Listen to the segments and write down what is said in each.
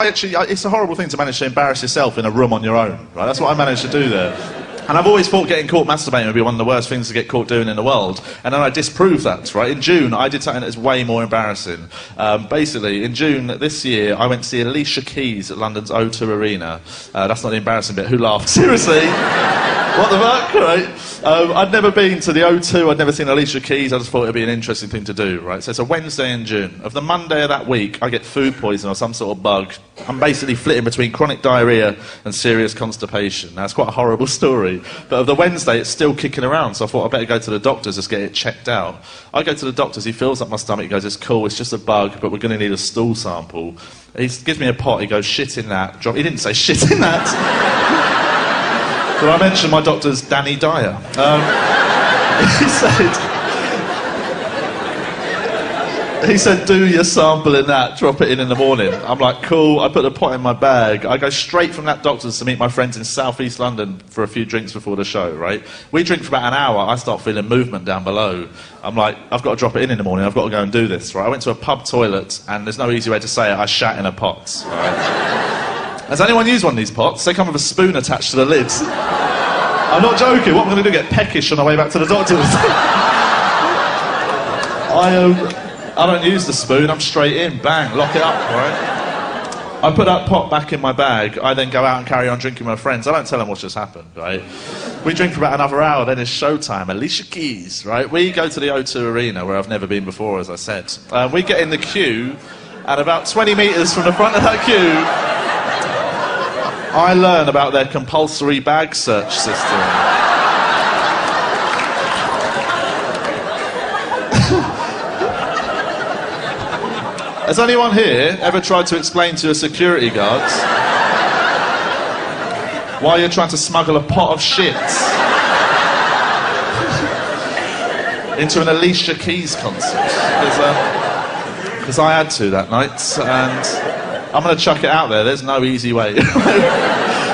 It's a horrible thing to manage to embarrass yourself in a room on your own, right? That's what I managed to do there. And I've always thought getting caught masturbating would be one of the worst things to get caught doing in the world. And then I disproved that, right? In June, I did something that's way more embarrassing. Basically, in June this year, I went to see Alicia Keys at London's O2 Arena. That's not the embarrassing bit. Who laughed? Seriously? What the fuck, right? I'd never been to the O2, I'd never seen Alicia Keys, I just thought it'd be an interesting thing to do, right? So it's a Wednesday in June. Of the Monday of that week, I get food poisoning or some sort of bug. I'm basically flitting between chronic diarrhea and serious constipation. Now, it's quite a horrible story, but of the Wednesday, it's still kicking around, so I thought I'd better go to the doctors, just get it checked out. I go to the doctors, he fills up my stomach, he goes, it's cool, it's just a bug, but we're going to need a stool sample. He gives me a pot, he goes, shit in that. He didn't say shit in that. But I mentioned my doctor's Danny Dyer. He said, do your sample in that, drop it in the morning. I'm like, cool, I put the pot in my bag. I go straight from that doctor's to meet my friends in South East London for a few drinks before the show, right? We drink for about an hour, I start feeling movement down below. I'm like, I've got to drop it in the morning, I've got to go and do this, right? I went to a pub toilet, and there's no easy way to say it, I shat in a pot, right? Has anyone used one of these pots? They come with a spoon attached to the lid. I'm not joking, what am I going to do, get peckish on the way back to the doctor's? I don't use the spoon, I'm straight in, bang, lock it up, right? I put that pot back in my bag, I then go out and carry on drinking with my friends. I don't tell them what's just happened, right? We drink for about another hour, then it's showtime, Alicia Keys, right? We go to the O2 Arena, where I've never been before, as I said. We get in the queue, and about 20 metres from the front of that queue, I learn about their compulsory bag search system. Has anyone here ever tried to explain to a security guard why you're trying to smuggle a pot of shit into an Alicia Keys concert? Because I had to that night, and I'm going to chuck it out there, there's no easy way.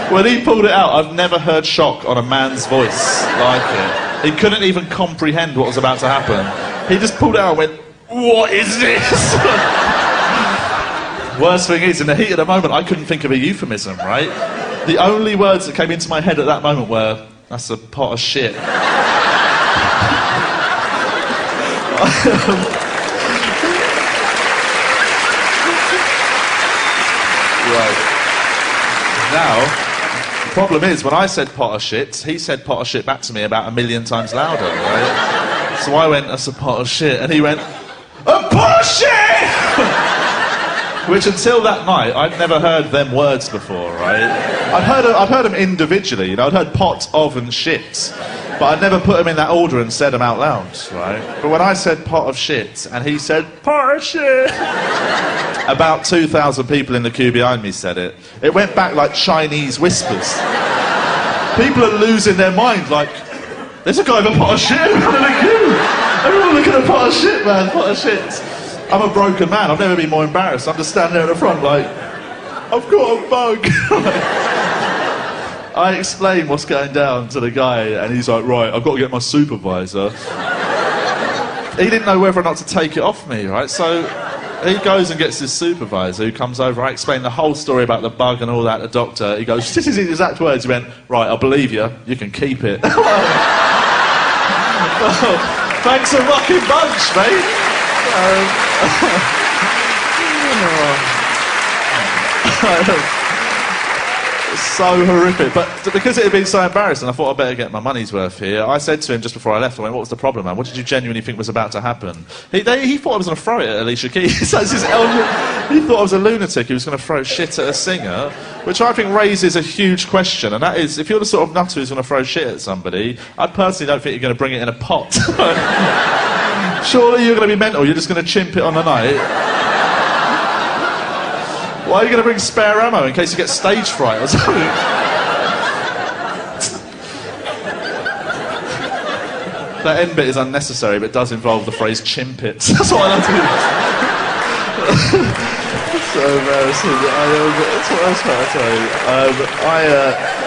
When he pulled it out, I've never heard shock on a man's voice like it. He couldn't even comprehend what was about to happen. He just pulled it out and went, what is this? Worst thing is, in the heat of the moment, I couldn't think of a euphemism, right? The only words that came into my head at that moment were, that's a pot of shit. Right. Now, the problem is, when I said pot of shit, he said pot of shit back to me about 1 million times louder, right? So I went, that's a pot of shit, and he went, a pot of shit! Which, until that night, I'd never heard them words before, right? I'd heard them individually, you know, I'd heard pot, of, and shit, but I'd never put them in that order and said them out loud, right? But when I said pot of shit, and he said, pot of shit, about 2,000 people in the queue behind me said it. It went back like Chinese whispers. People are losing their mind, like, there's a guy with a pot of shit in the queue. Everyone look at a pot of shit, man, pot of shit. I'm a broken man, I've never been more embarrassed. I'm just standing there at the front like, I've got a bug. I explain what's going down to the guy, and he's like, right, I've got to get my supervisor. He didn't know whether or not to take it off me, right? So he goes and gets his supervisor, who comes over. I explain the whole story about the bug and all that to the doctor. He goes, this is his exact words. He went, right, I believe you, you can keep it. Well, thanks a fucking bunch, mate. So horrific, but because it had been so embarrassing, I thought I'd better get my money's worth here. I said to him just before I left, I went, what was the problem, man? What did you genuinely think was about to happen? He thought I was going to throw it at Alicia Keys. He thought I was a lunatic who was going to throw shit at a singer, which I think raises a huge question, and that is, if you're the sort of nutter who's going to throw shit at somebody, I personally don't think you're going to bring it in a pot. Surely you're going to be mental, you're just going to chimp it on the night. Why are you going to bring spare ammo in case you get stage fright or something? That end bit is unnecessary, but does involve the phrase chimp it. That's what I like to do. So embarrassing. That's what I was trying to tell you.